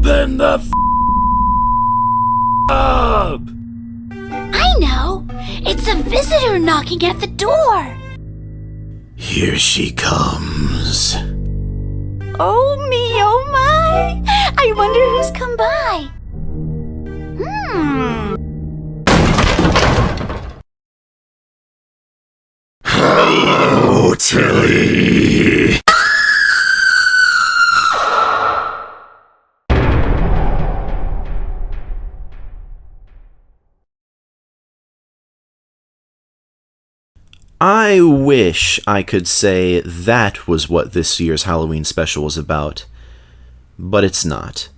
Open the up! I know! It's a visitor knocking at the door! Here she comes. Oh me, oh my! I wonder who's come by. Oh, Tilly! I wish I could say that was what this year's Halloween special was about, but it's not.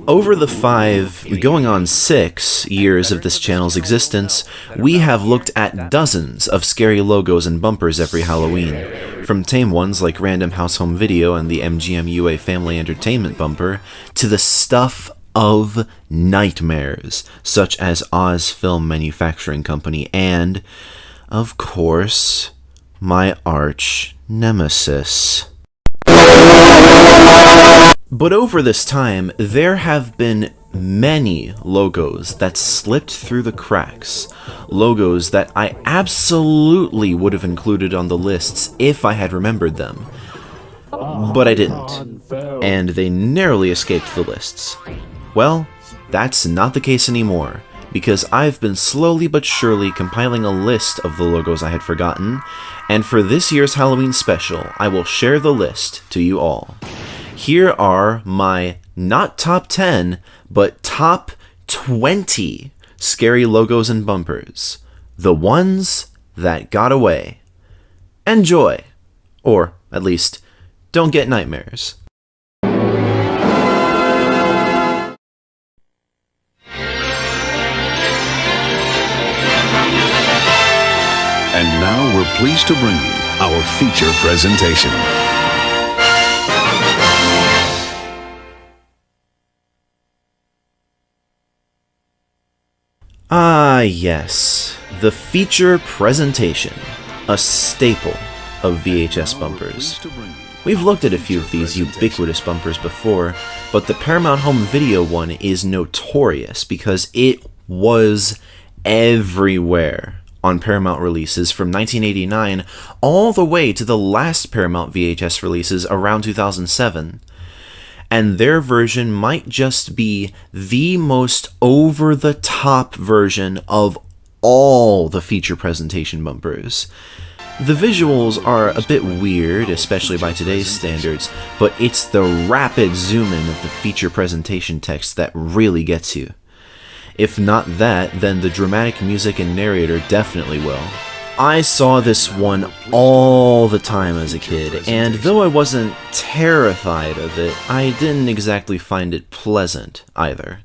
Over the 5, going on 6 years of this channel's existence, we have looked at dozens of scary logos and bumpers every Halloween, from tame ones like Random House Home Video and the MGMUA Family Entertainment bumper, to the stuff of nightmares, such as Oz Film Manufacturing Company and, of course, my arch nemesis. But over this time, there have been many logos that slipped through the cracks. Logos that I absolutely would have included on the lists if I had remembered them. But I didn't, and they narrowly escaped the lists. Well, that's not the case anymore, because I've been slowly but surely compiling a list of the logos I had forgotten, and for this year's Halloween special, I will share the list to you all. Here are my not top 10, but top 20 scary logos and bumpers. The ones that got away. Enjoy! Or, at least, don't get nightmares. And now we're pleased to bring you our feature presentation. Ah, yes, the feature presentation, a staple of VHS bumpers. We've looked at a few of these ubiquitous bumpers before, but the Paramount Home Video one is notorious because it was everywhere on Paramount releases from 1989 all the way to the last Paramount VHS releases around 2007. And their version might just be the most over-the-top version of all the feature presentation bumpers. The visuals are a bit weird, especially by today's standards, but it's the rapid zoom-in of the feature presentation text that really gets you. If not that, then the dramatic music and narrator definitely will. I saw this one all the time as a kid, and though I wasn't terrified of it, I didn't exactly find it pleasant either.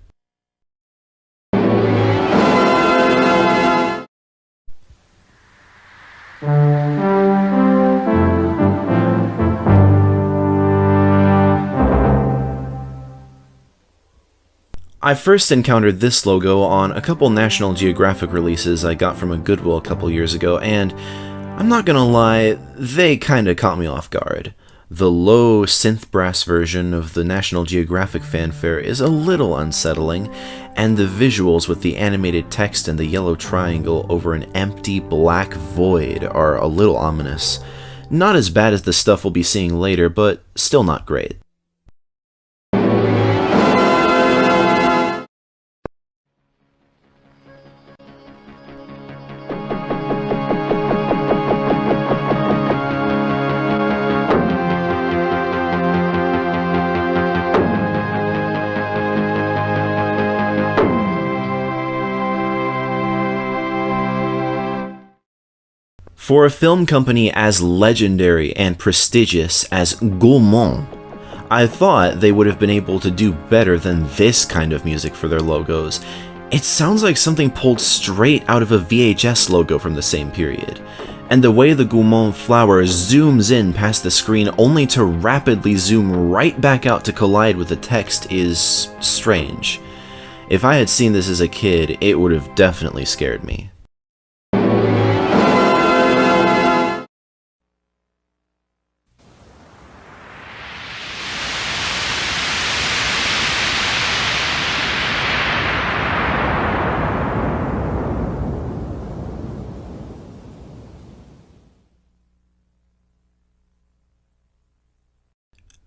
I first encountered this logo on a couple National Geographic releases I got from a Goodwill a couple years ago, and I'm not gonna lie, they kinda caught me off guard. The low synth brass version of the National Geographic fanfare is a little unsettling, and the visuals with the animated text and the yellow triangle over an empty black void are a little ominous. Not as bad as the stuff we'll be seeing later, but still not great. For a film company as legendary and prestigious as Gaumont, I thought they would have been able to do better than this kind of music for their logos. It sounds like something pulled straight out of a VHS logo from the same period. And the way the Gaumont flower zooms in past the screen only to rapidly zoom right back out to collide with the text is strange. If I had seen this as a kid, it would have definitely scared me.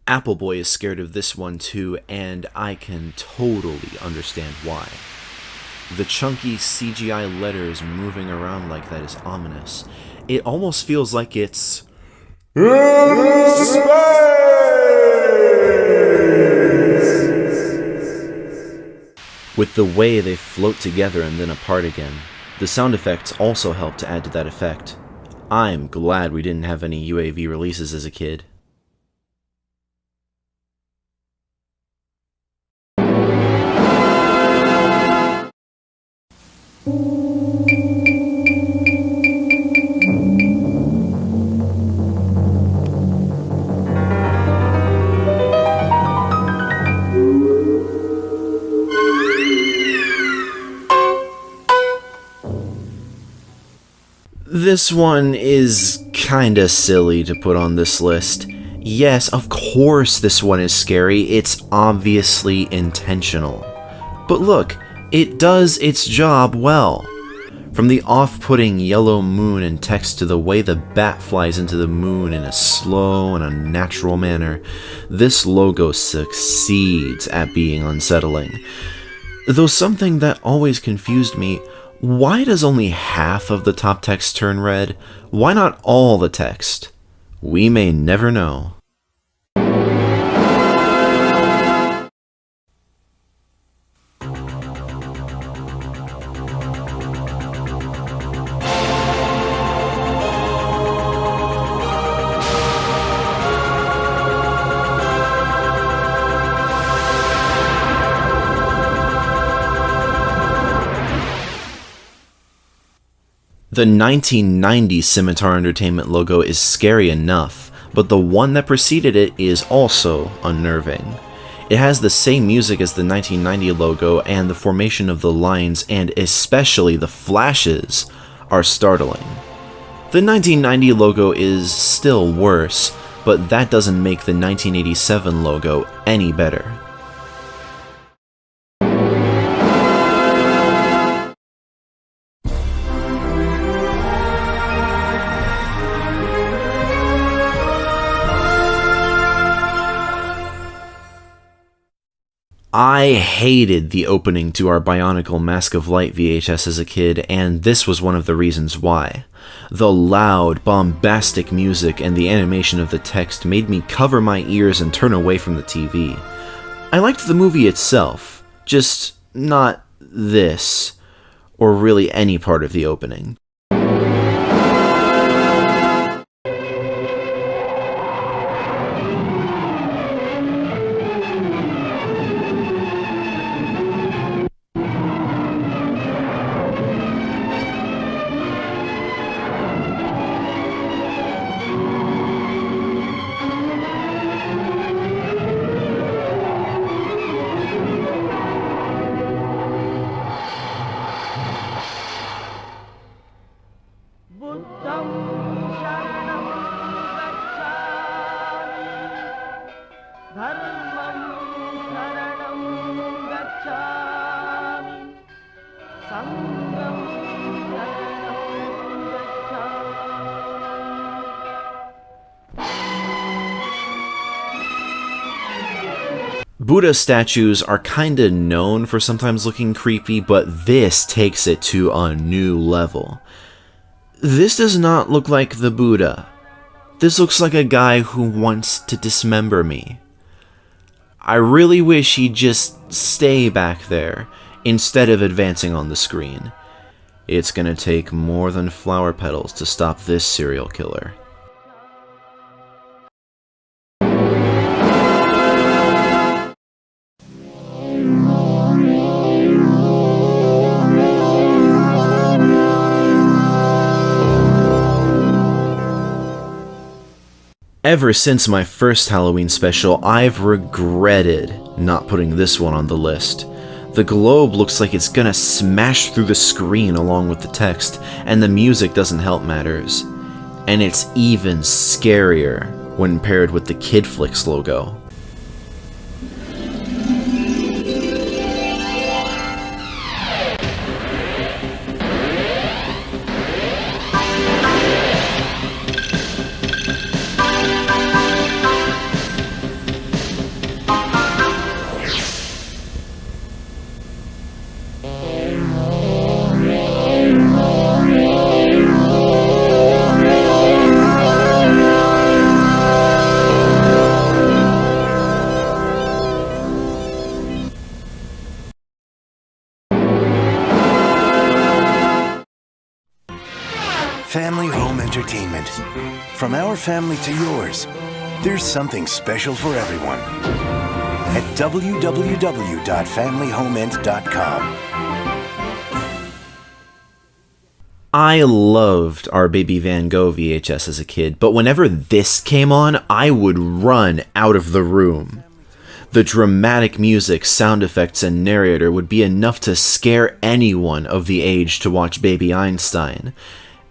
Appleboy is scared of this one too, and I can totally understand why. The chunky CGI letters moving around like that is ominous. It almost feels like it's in space! With the way they float together and then apart again. The sound effects also help to add to that effect. I'm glad we didn't have any UAV releases as a kid. This one is kinda silly to put on this list. Yes, of course this one is scary, it's obviously intentional. But look, it does its job well. From the off-putting yellow moon and text to the way the bat flies into the moon in a slow and unnatural manner, this logo succeeds at being unsettling. Though something that always confused me, why does only half of the top text turn red? Why not all the text? We may never know. The 1990 Scimitar Entertainment logo is scary enough, but the one that preceded it is also unnerving. It has the same music as the 1990 logo, and the formation of the lines, and especially the flashes, are startling. The 1990 logo is still worse, but that doesn't make the 1987 logo any better. I hated the opening to our Bionicle Mask of Light VHS as a kid, and this was one of the reasons why. The loud, bombastic music and the animation of the text made me cover my ears and turn away from the TV. I liked the movie itself, just not this, or really any part of the opening. Buddha statues are kinda known for sometimes looking creepy, but this takes it to a new level. This does not look like the Buddha. This looks like a guy who wants to dismember me. I really wish he'd just stay back there, instead of advancing on the screen. It's gonna take more than flower petals to stop this serial killer. Ever since my first Halloween special, I've regretted not putting this one on the list. The globe looks like it's gonna smash through the screen along with the text, and the music doesn't help matters. And it's even scarier when paired with the Kid Flicks logo. home entertainment. From our family to yours, there's something special for everyone. At www.familyhomeent.com. I loved Our Baby Van Gogh VHS as a kid, but whenever this came on, I would run out of the room. The dramatic music, sound effects, and narrator would be enough to scare anyone of the age to watch Baby Einstein.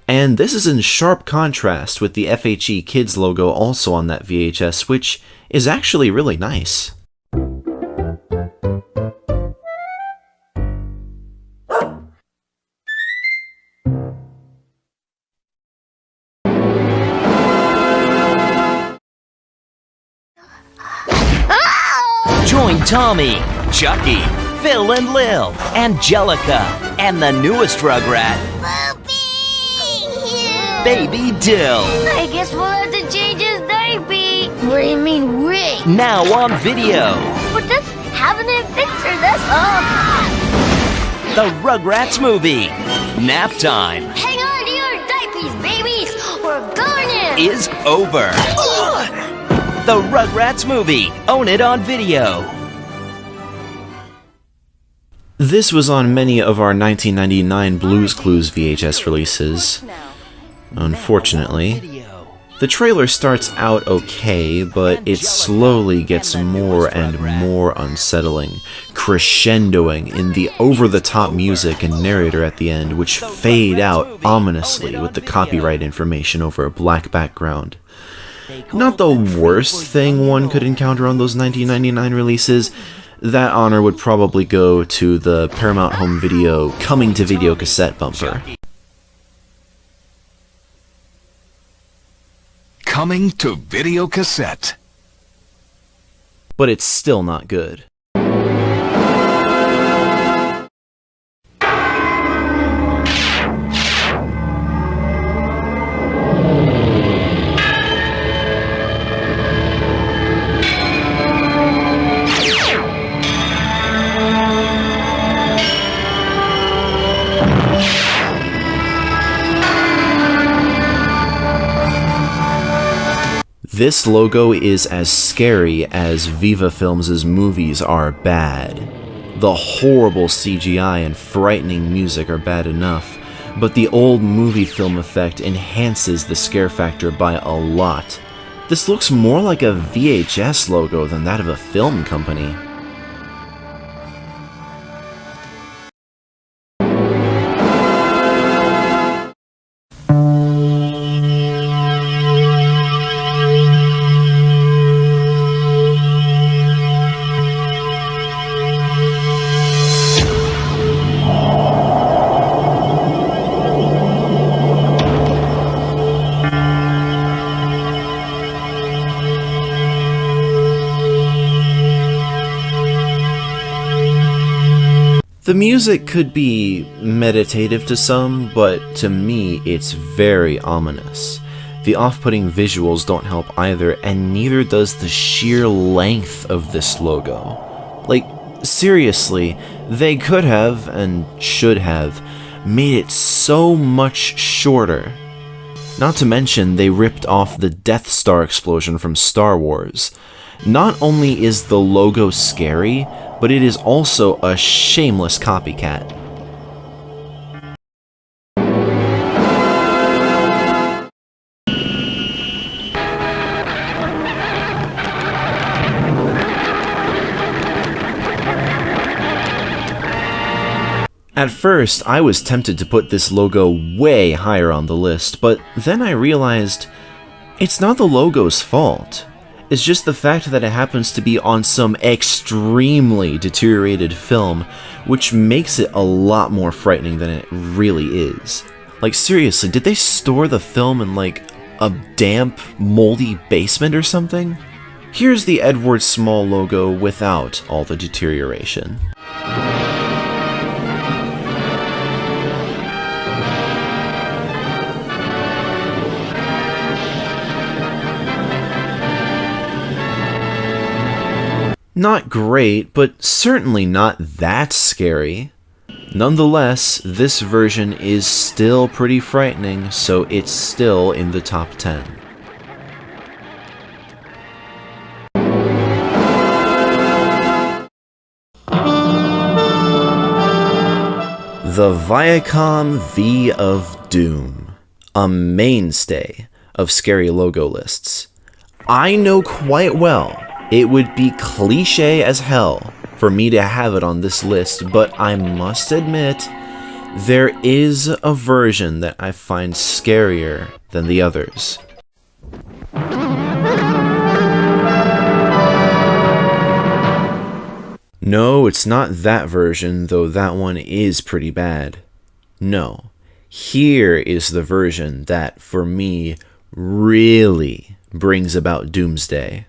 And this is in sharp contrast with the FHE Kids logo also on that VHS, which is actually really nice. Join Tommy, Chucky, Phil and Lil, Angelica, and the newest Rugrat, Baby Dill. I guess we'll have to change his diaper. What do you mean, Rick? Now on video. But that's having a picture, that's all. The Rugrats movie, Nap Time, Hang on to your diapers, babies. We're going in. is over. The Rugrats movie, own it on video. This was on many of our 1999 Blues Clues VHS releases. Unfortunately, the trailer starts out okay, but it slowly gets more and more unsettling, crescendoing in the over-the-top music and narrator at the end, which fade out ominously with the copyright information over a black background. Not the worst thing one could encounter on those 1999 releases. That honor would probably go to the Paramount Home Video coming to video cassette bumper. Coming to video cassette. But it's still not good. This logo is as scary as Viva Films' movies are bad. The horrible CGI and frightening music are bad enough, but the old movie film effect enhances the scare factor by a lot. This looks more like a VHS logo than that of a film company. The music could be meditative to some, but to me it's very ominous. The off-putting visuals don't help either, and neither does the sheer length of this logo. Like, seriously, they could have, and should have, made it so much shorter. Not to mention, they ripped off the Death Star explosion from Star Wars. Not only is the logo scary, but it is also a shameless copycat. At first, I was tempted to put this logo way higher on the list, but then I realized it's not the logo's fault. It's just the fact that it happens to be on some extremely deteriorated film, which makes it a lot more frightening than it really is. Like, seriously, did they store the film in, like, a damp, moldy basement or something? Here's the Edward Small logo without all the deterioration. Not great, but certainly not that scary. Nonetheless, this version is still pretty frightening, so it's still in the top 10. The Viacom V of Doom, a mainstay of scary logo lists. I know quite well it would be cliche as hell for me to have it on this list, but I must admit, there is a version that I find scarier than the others. No, it's not that version, though that one is pretty bad. No, here is the version that, for me, really brings about doomsday.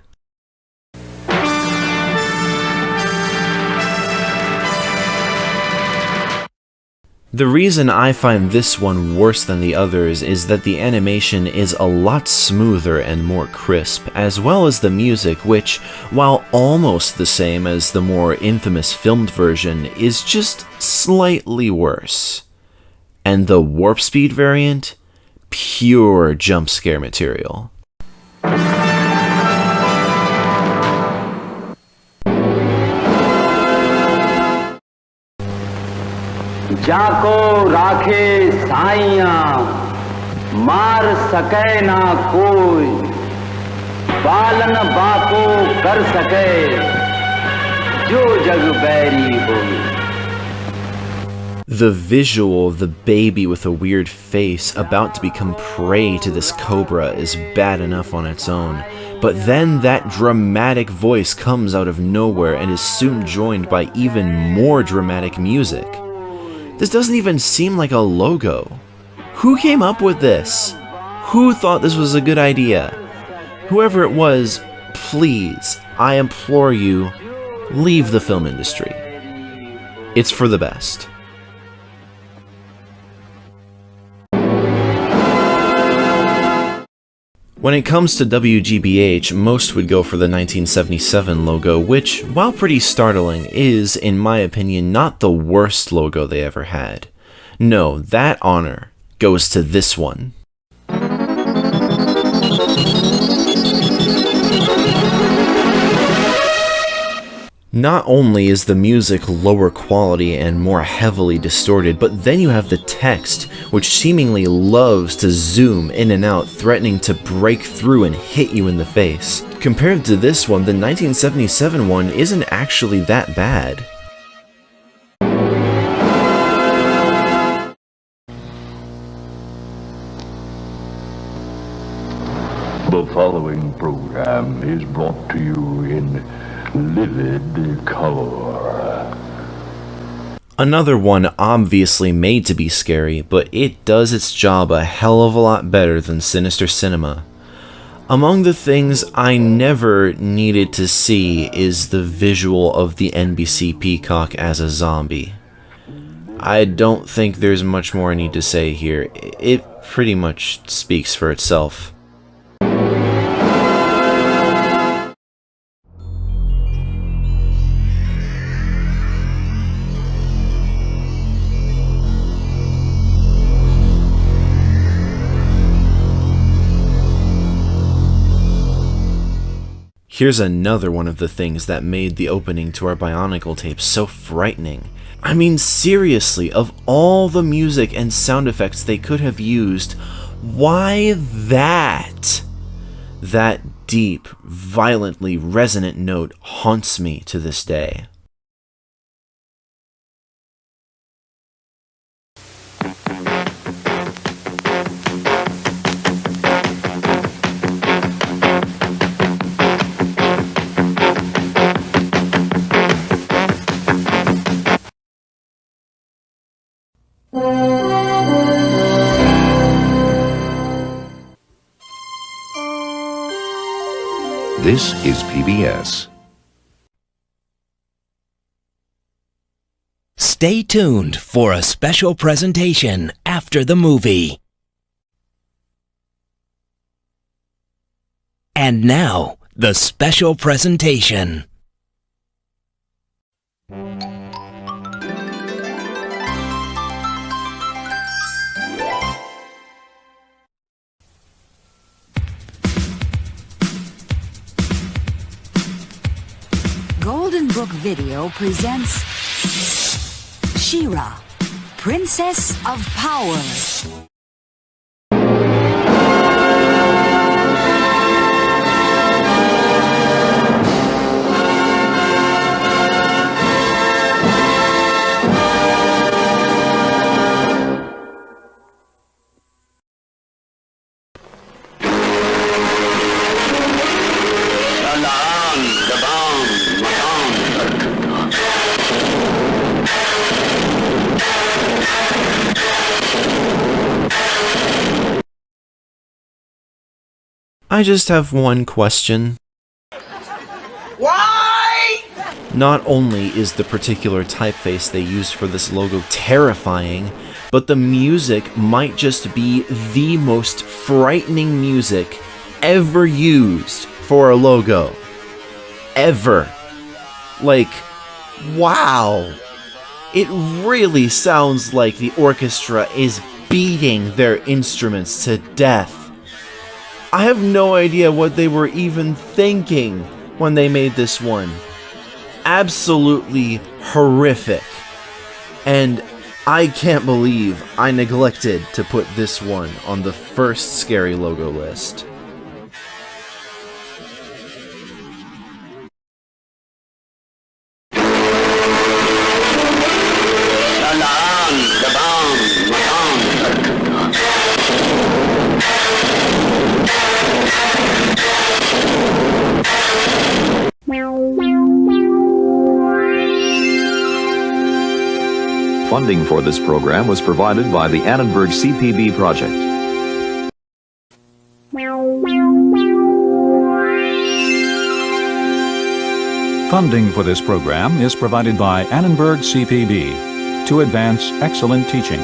The reason I find this one worse than the others is that the animation is a lot smoother and more crisp, as well as the music, which, while almost the same as the more infamous filmed version, is just slightly worse. And the warp speed variant? Pure jump scare material. जाको राखे साइयां मार सके ना कोई पालन बापो कर सके जो जग बैरी हो. The visual of the baby with a weird face about to become prey to this cobra is bad enough on its own, but then that dramatic voice comes out of nowhere and is soon joined by even more dramatic music. This doesn't even seem like a logo. Who came up with this? Who thought this was a good idea? Whoever it was, please, I implore you, leave the film industry. It's for the best. When it comes to WGBH, most would go for the 1977 logo, which, while pretty startling, is, in my opinion, not the worst logo they ever had. No, that honor goes to this one. Not only is the music lower quality and more heavily distorted, but then you have the text, which seemingly loves to zoom in and out, threatening to break through and hit you in the face. Compared to this one, the 1977 one isn't actually that bad. The following program is brought to you in livid color. Another one obviously made to be scary, but it does its job a hell of a lot better than Sinister Cinema. Among the things I never needed to see is the visual of the NBC Peacock as a zombie. I don't think there's much more I need to say here. It pretty much speaks for itself. Here's another one of the things that made the opening to our Bionicle tape so frightening. I mean, seriously, of all the music and sound effects they could have used, why that? That deep, violently resonant note haunts me to this day. This is PBS. Stay tuned for a special presentation after the movie. And now, the special presentation. Book Video presents She-Ra, Princess of Power. I just have one question. Why? Not only is the particular typeface they used for this logo terrifying, but the music might just be the most frightening music ever used for a logo. Ever. Like, wow. It really sounds like the orchestra is beating their instruments to death. I have no idea what they were even thinking when they made this one. Absolutely horrific. And I can't believe I neglected to put this one on the first scary logo list. Funding for this program was provided by the Annenberg CPB project. Funding for this program is provided by Annenberg CPB to advance excellent teaching.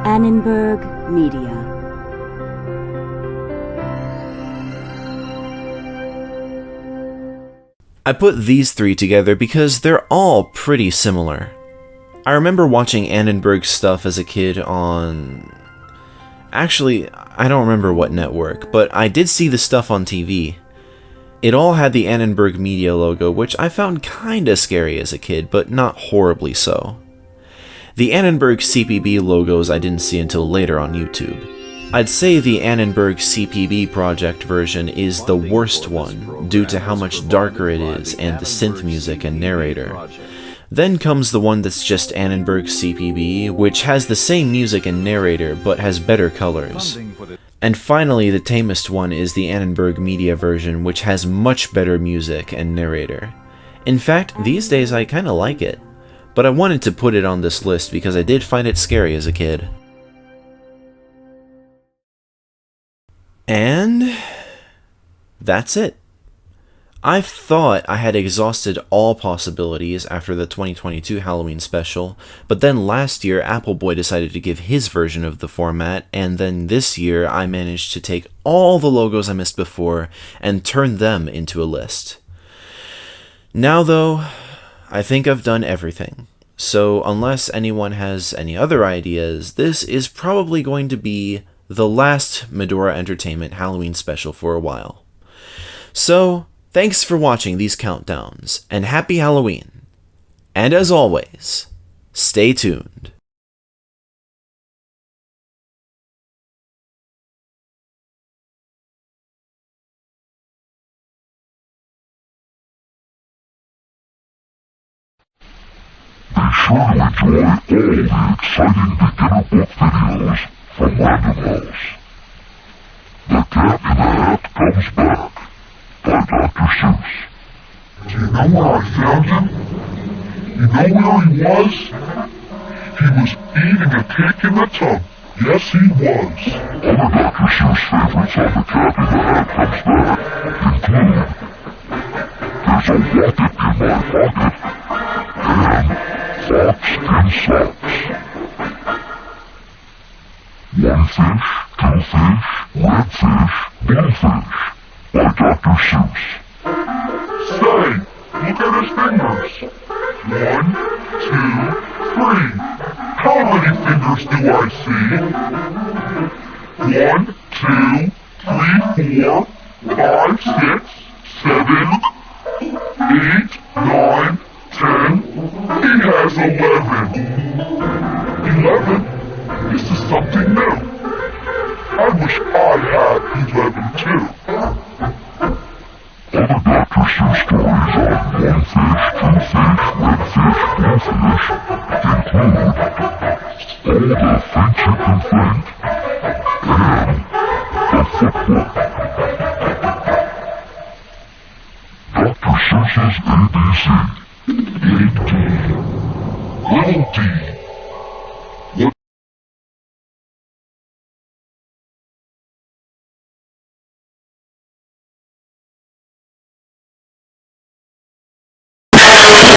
Annenberg Media. I put these three together because they're all pretty similar. I remember watching Annenberg's stuff as a kid on... Actually, I don't remember what network, but I did see the stuff on TV. It all had the Annenberg Media logo, which I found kinda scary as a kid, but not horribly so. The Annenberg CPB logos I didn't see until later on YouTube. I'd say the Annenberg CPB project version is the worst one, due to how much darker it is and the synth music and narrator. Then comes the one that's just Annenberg CPB, which has the same music and narrator, but has better colors. And finally, the tamest one is the Annenberg Media version, which has much better music and narrator. In fact, these days I kinda like it, but I wanted to put it on this list because I did find it scary as a kid. And that's it. I thought I had exhausted all possibilities after the 2022 Halloween special, but then last year Appleboy decided to give his version of the format, and then this year I managed to take all the logos I missed before and turn them into a list. Now though, I think I've done everything. So unless anyone has any other ideas, this is probably going to be the last Medora Entertainment Halloween special for a while. So, thanks for watching these countdowns, and happy Halloween. And as always, stay tuned. Be sure to enjoy all the exciting beginner book videos from Random House. The Cat in the Hat Comes Back by Dr. Seuss. Do you know where I found him? You know where he was? He was eating a cake in the tub. Yes, he was. Other Dr. Seuss favorites on The Cat in the Hat Comes Back include There's a Rocket in My Pocket and Fox in Socks. One fish, two fish, red fish, blue fish by Dr. Seuss. Say, look at his fingers. 1, 2, 3. How many fingers do I see? 1, 2, 3, 4, 5, 6, 7, 8, 9, 10. He has 11. 11? This is something new. I wish I had 11 too. Other Dr. Seuss stories on one fish, two fish, red fish, blue fish include All the Things You Can Think and The Footbook. Dr. Seuss's ABC. Big D. Little D.